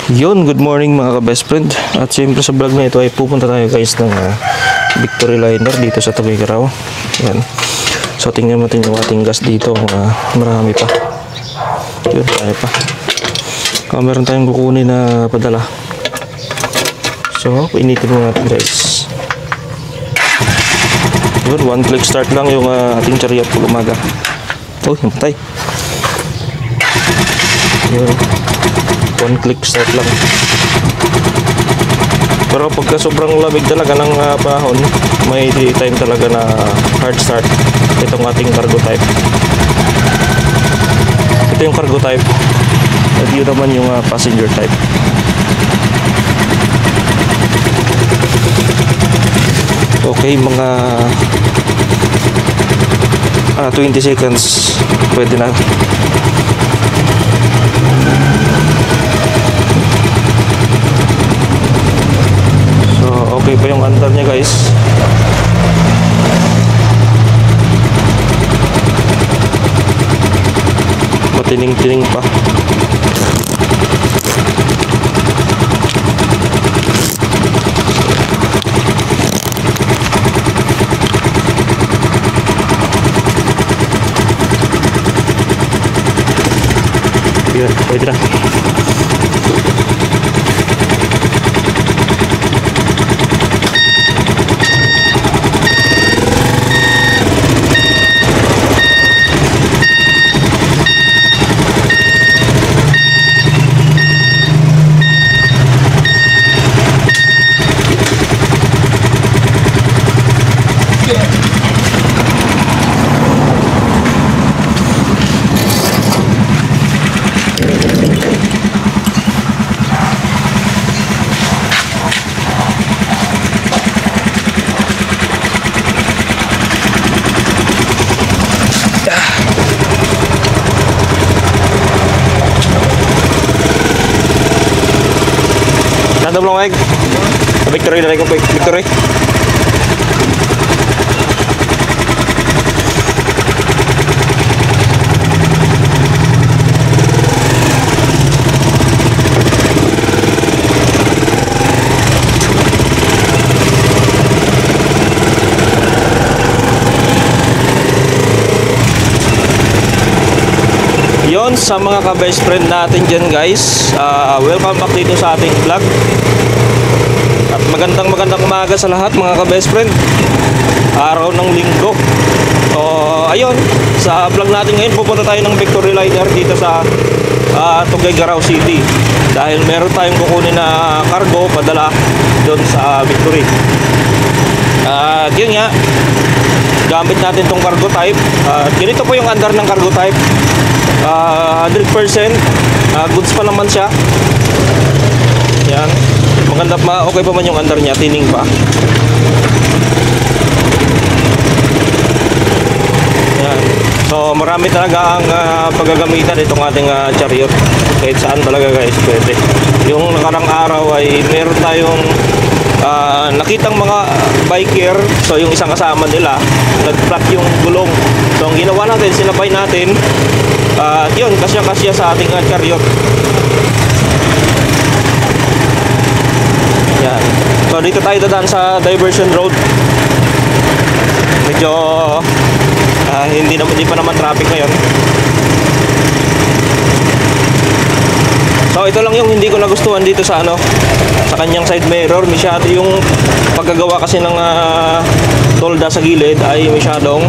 Yun, good morning mga ka-best friend. At siyempre sa vlog na ito ay pupunta tayo guys ng Victory Liner dito sa Tuguegarao. Yan. So tingnan natin yung ating gas dito. Marami pa. Yun, tayo pa. Meron tayong kukunin na padala. So, initin mo natin guys. Yun, one click start lang yung ating chariot pag umaga. Oh, yung patay. Yun. One click start lang. Pero pagka sobrang lamig talaga ng panahon, may time talaga na hard start. Itong ating cargo type. Ito yung cargo type. At yun naman yung passenger type. Okay, mga 20 seconds pwede na. Okay pa yung andar niya guys. Matining-tining pa. Yan, pwede na. Nandang lang egg. Victory na ko Victory. Yon, sa mga ka-best friend natin dyan guys, welcome back dito sa ating vlog. At magandang umaga sa lahat mga ka-best friend. Araw ng linggo. So ayun, sa vlog natin ngayon pupunta tayo ng Victory Liner dito sa Tuguegarao City. Dahil meron tayong kukunin na cargo padala doon sa Victory. At yun nga, gamit natin tong cargo type. Ganito po yung andar ng cargo type. 100% goods pa naman siya. Yan. Maganda pa, okay pa man yung andar niya, tining pa. Yan. So marami talaga ang paggagamitan itong ating chariot. Kahit saan talaga guys pwede. Yung nakarang araw ay meron tayong nakitang mga biker. So yung isang kasama nila nag-flat yung gulong. So ang ginawa natin, sinabay natin. Yun, kasya sa ating chariot. Yan. So dito tayo dadaan sa diversion road. Medyo hindi pa naman traffic ngayon. So ito lang yung hindi ko nagustuhan dito sa sa kanyang side mirror. Masyado yung paggagawa kasi ng tolda sa gilid ay masyadong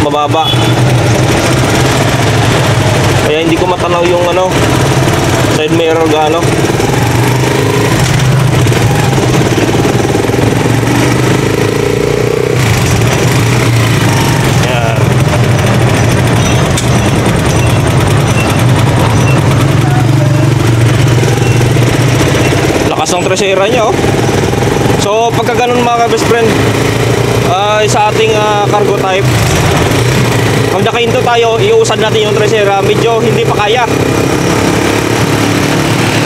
mababa. Kaya hindi ko matanaw yung side mirror gaano. Yan. Lakas ng trasera niya oh. So pagka ganun mga best friend, sa ating cargo type, pag nakahinto tayo, iuusad natin yung trasera, medyo hindi pa kaya.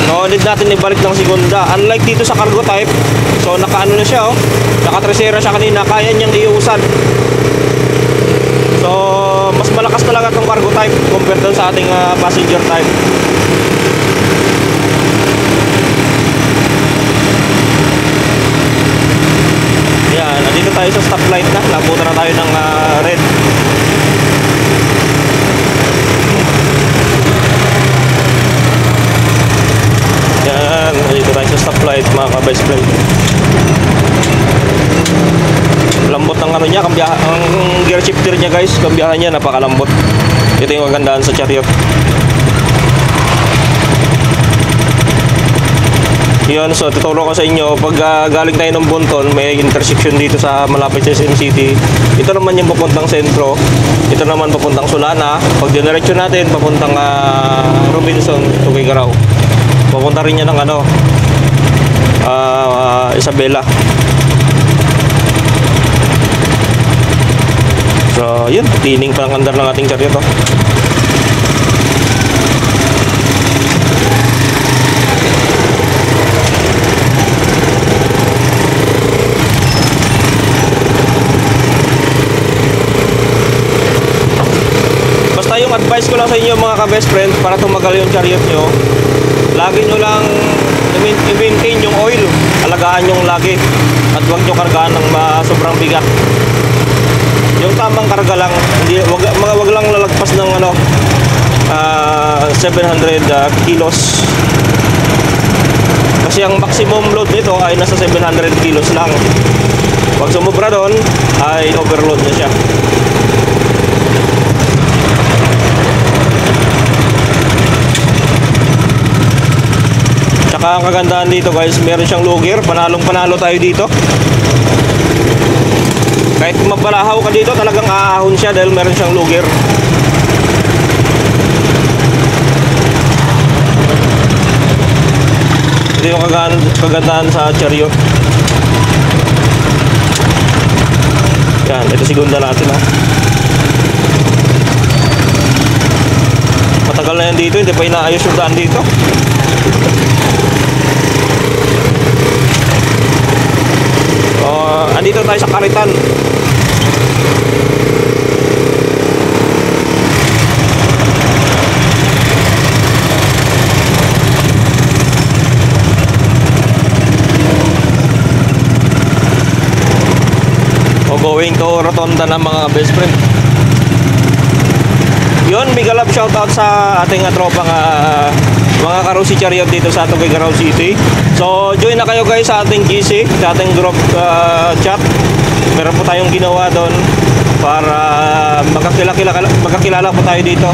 So need natin ibalik ng segunda. Unlike dito sa cargo type, so nakaano na siya oh, nakatrasera siya kanina, kaya niyang iusad. So mas malakas talaga itong cargo type compared dun sa ating passenger type. stoplight na. Nabutan na tayo ng red. Yan, dito tayo sa stoplight mga ka-best friend. Lambot ng ano niya, ang gear shifter niya guys, kambiyahan niya napakalambot. Ito yung kagandahan sa Chariot. Yun, so tuturo ko sa inyo pag galing tayo ng Bunton, may intersection dito sa malapit sa SM City. Ito naman yung papuntang sentro, ito naman papuntang Solana. Pag diniretso natin papuntang Robinson, Tuguegarao, papunta rin niya ng ano, Isabela. So yun, tining pa ang andar ng ating Chariot, oh. Basta yung advice ko lang sa inyo mga ka-best friend, para tumagal yung Chariot nyo, lagi nyo lang i-maintain yung oil, alagaan yung lagi, at huwag nyo kargaan ng sobrang bigat. Yung tamang karga lang, wag lang lalagpas ng ano, 700 kilos. Kasi ang maximum load nito ay nasa 700 kilos lang. Pag sumubra doon ay overload na siya. Tsaka ang kagandahan dito guys, meron siyang lugir, panalong-panalo tayo dito. Kahit mabalahaw ka dito, talagang aahon siya dahil meron siyang lugir. Ito yung kagandahan sa Chariot. Yan, ito segunda natin ha. Matagal na yan dito, hindi pa inaayos yung daan dito. Andito tayo sa Karitan. O going to Rotonda na mga best friend. Yun, big love shoutout sa ating tropang mga karusi Chariot dito sa Tuguegarao City. So join na kayo guys sa ating GC, sa ating group chat. Meron po tayong ginawa doon para magkakilala po tayo dito,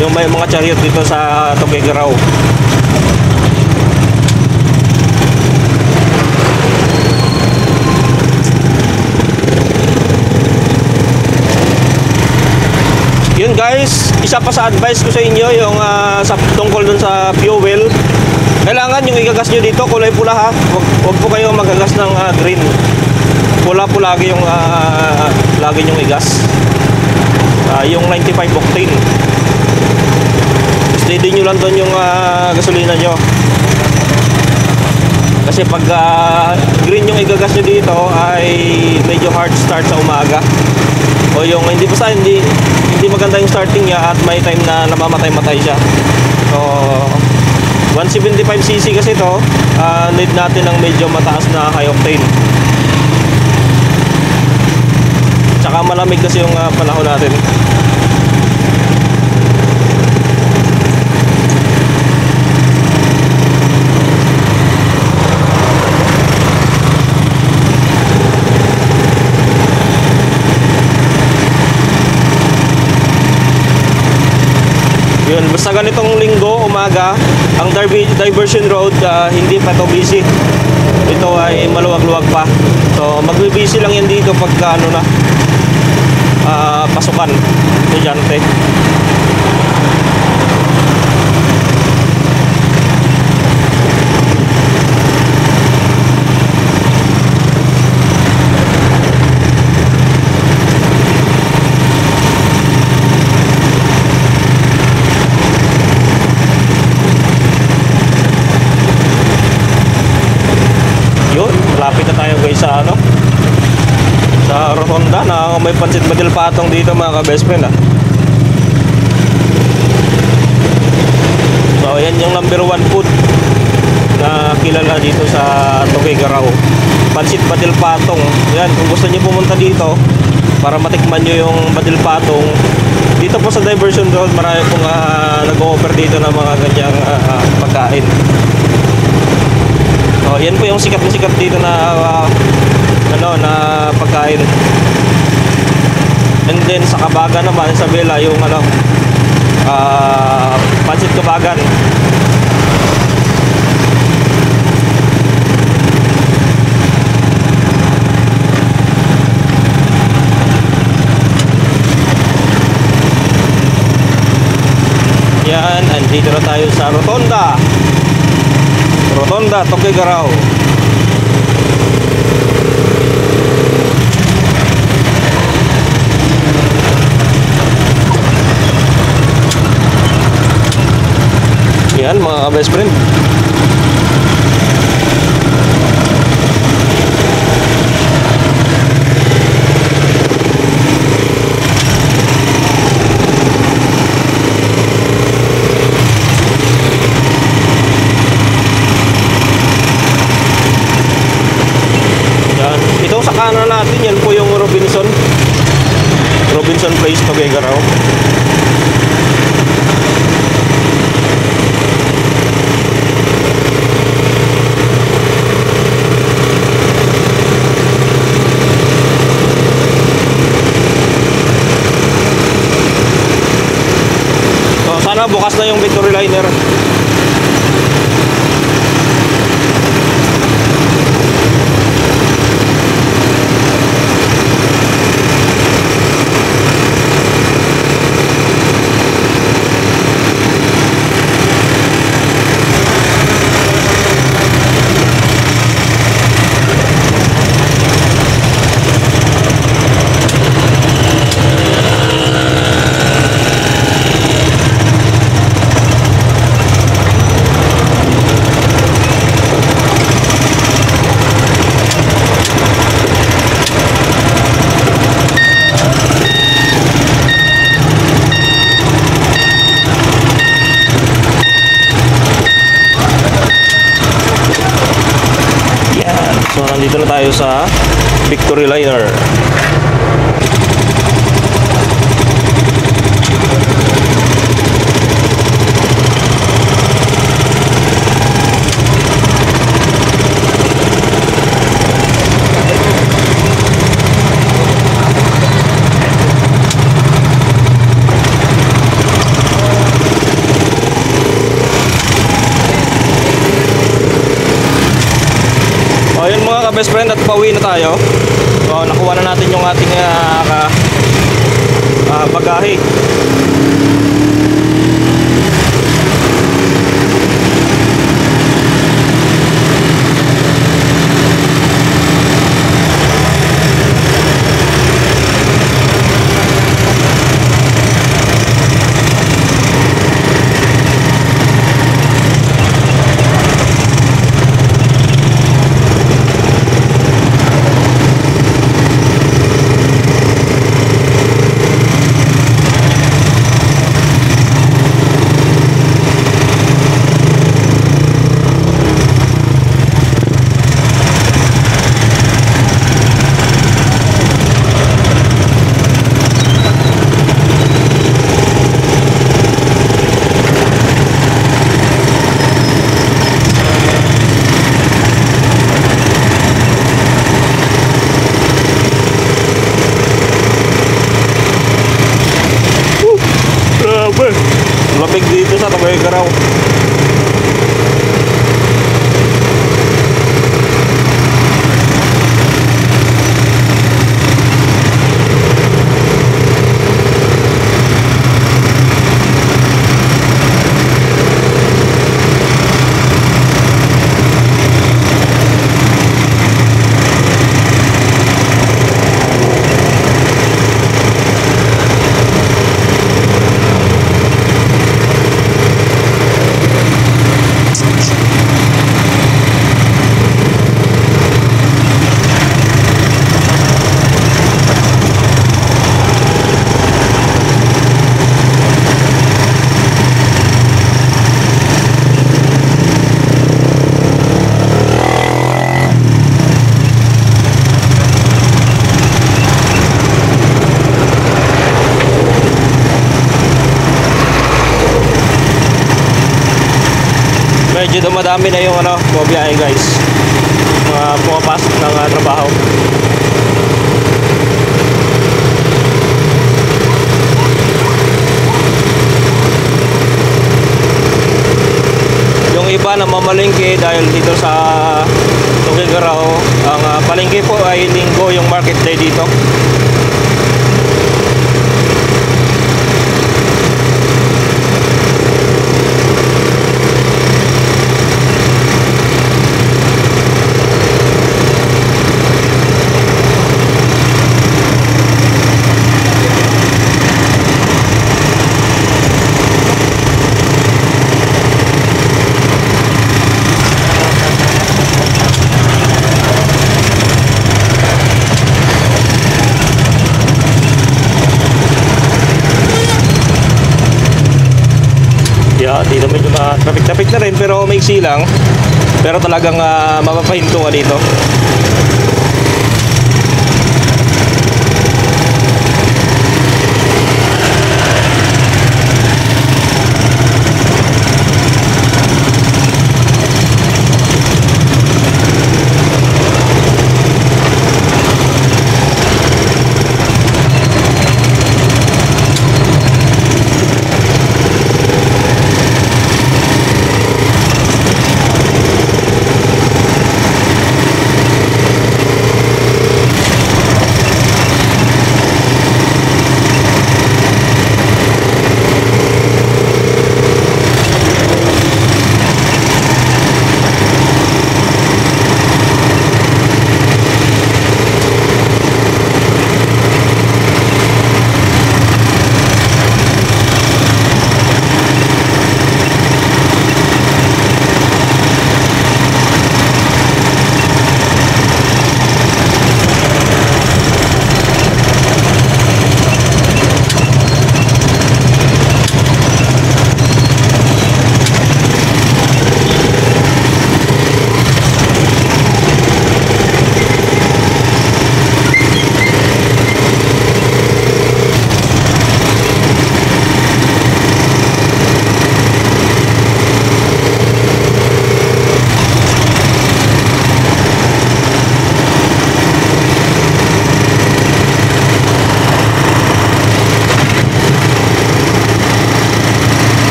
yung may mga Chariot dito sa Tuguegarao. Yun guys, isa pa sa advice ko sa inyo yung tungkol dun sa fuel. Kailangan yung igagas nyo dito kulay pula ha. Huwag po kayo magagas ng green. Pula po lagi yung lagi yung igas. Yung 95 octane. Steady nyo lang doon yung gasolina nyo. Kasi pag green yung igagas nyo dito ay medyo hard start sa umaga. O yung hindi maganda yung starting niya at may time na namamatay-matay siya. So 175cc kasi ito, need natin ng medyo mataas na high octane. Tsaka malamig kasi yung panahon natin. Yun, basta ganitong linggo, umaga, ang diversion road, hindi pa ito busy. Ito ay maluwag-luwag pa. So, magbe-busy lang yan dito pagka ano na, pasukan, estudyante. Lapit na tayo guys sa ano, sa Rotonda na may pansit badil patong dito mga ka-best friend ha. So yan yung number 1 food na kilala dito sa Tuguegarao, Pansit Badil Patong. Yan, kung gusto niyo pumunta dito para matikman nyo yung Badil Patong, dito po sa Diversion Road, marami pong nag-o-offer dito ng mga ganyang pagkain. So, yan po yung sikat na sikat dito na na pagkain. And then sa Kabagan naman, sa Bela, yung Pansit Kabagan. Yan, andito na tayo sa Rotonda. Rotonda, Tuguegarao. Yan mga ka-best friend. Itong sa kanan natin, yan po yung Robinson Place, Tuguegarao. So sana bukas na yung Victory Liner. So nandito na tayo sa Victory Liner. Ayun mga ka-best friend, at pauwi na tayo. So nakuha na natin yung ating bagahe. Lapig dito sa Tuguegarao. medyo dumadami na yung bumabiyahe guys, mga pumapasok ng trabaho. Yung iba na mamalengke dahil dito sa Tuguegarao, ang palengke po ay linggo yung market day dito. Dito medyo traffic na rin pero maiksi lang, pero talagang mapapahinto ka dito.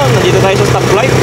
Nandito tayo sa stoplight.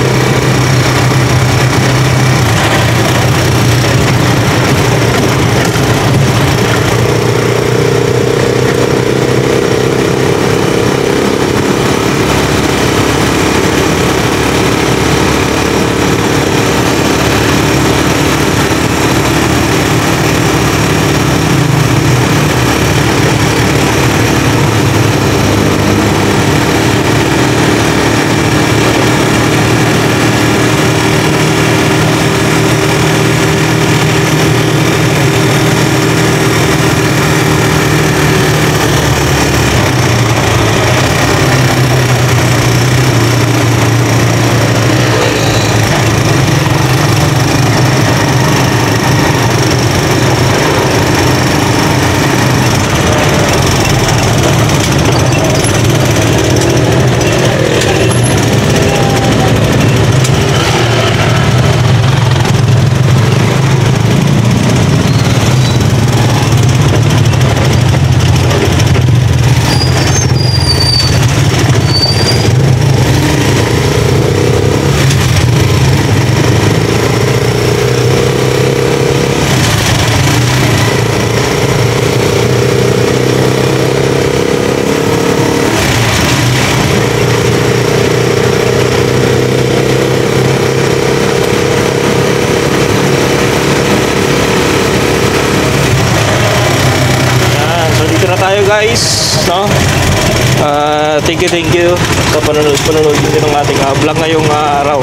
Guys, no? Thank you sa panonood din ng ating vlog ngayong araw.